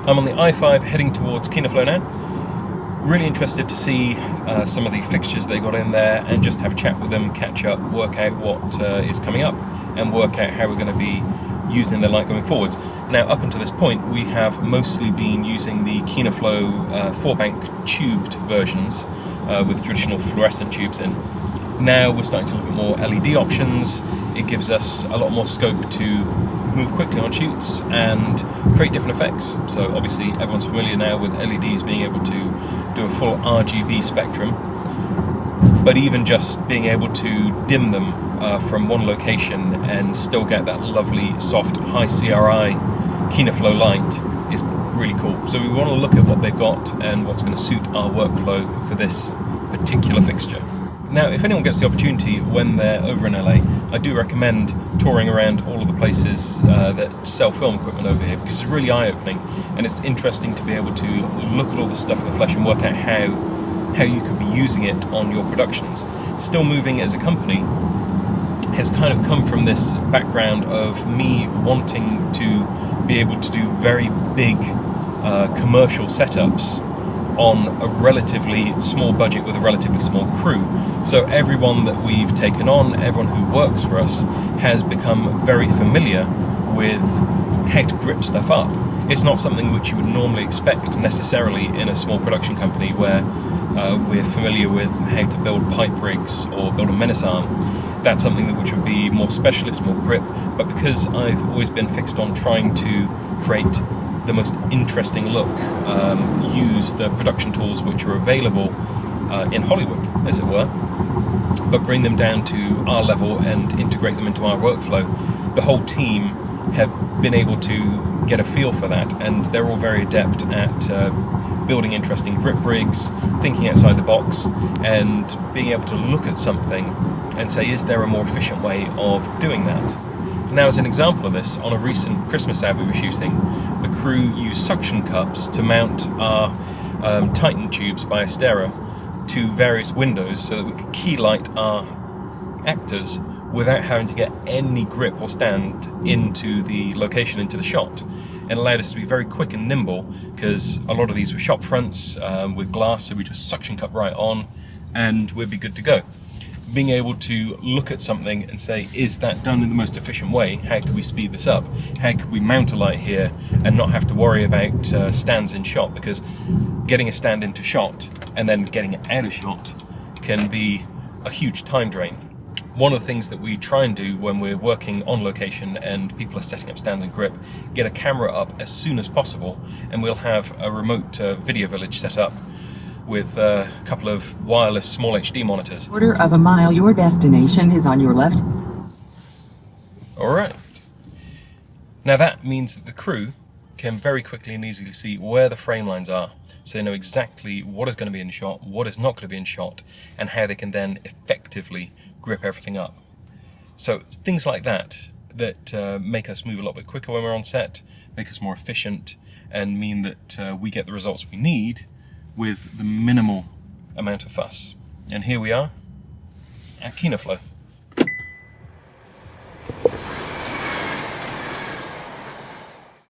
I'm on the I5 heading towards Kinoflow now. Really interested to see some of the fixtures they got in there and just have a chat with them, catch up, work out what is coming up and work out how we're going to be using the light going forwards. Now, up until this point, we have mostly been using the Kinoflow 4-bank tubed versions with traditional fluorescent tubes in. Now we're starting to look at more LED options. It gives us a lot more scope to move quickly on shoots and create different effects. So obviously everyone's familiar now with LEDs being able to do a full RGB spectrum, but even just being able to dim them from one location and still get that lovely soft high CRI Kinoflow light is really cool. So we want to look at what they've got and what's going to suit our workflow for this particular fixture. Now, if anyone gets the opportunity when they're over in LA, I do recommend touring around all of the places that sell film equipment over here, because it's really eye-opening and it's interesting to be able to look at all the stuff in the flesh and work out how you could be using it on your productions. Still Moving as a company has kind of come from this background of me wanting to be able to do very big commercial setups on a relatively small budget with a relatively small crew. So everyone that we've taken on, everyone who works for us, has become very familiar with how to grip stuff up. It's not something which you would normally expect necessarily in a small production company where we're familiar with how to build pipe rigs or build a menace arm. That's something that which would be more specialist, more grip. But because I've always been fixed on trying to create the most interesting look, use the production tools which are available in Hollywood, as it were, but bring them down to our level and integrate them into our workflow, the whole team have been able to get a feel for that, and they're all very adept at building interesting grip rigs, thinking outside the box, and being able to look at something and say, is there a more efficient way of doing that? Now, as an example of this, on a recent Christmas ad we were shooting, the crew used suction cups to mount our Titan tubes by Astera to various windows so that we could key light our actors without having to get any grip or stand into the location, into the shot. It allowed us to be very quick and nimble, because a lot of these were shop fronts with glass, so we just suction cup right on and we'd be good to go. Being able to look at something and say, is that done in the most efficient way? How could we speed this up? How could we mount a light here and not have to worry about stands in shot? Because getting a stand into shot and then getting it out of shot can be a huge time drain. One of the things that we try and do when we're working on location and people are setting up stands and grip, get a camera up as soon as possible, and we'll have a remote video village set up with a couple of wireless small HD monitors. Quarter of a mile, your destination is on your left. Alright. Now that means that the crew can very quickly and easily see where the frame lines are, so they know exactly what is going to be in shot, what is not going to be in shot, and how they can then effectively grip everything up. So things like that make us move a little bit quicker when we're on set, make us more efficient, and mean that we get the results we need with the minimal amount of fuss. And here we are at Kinoflow.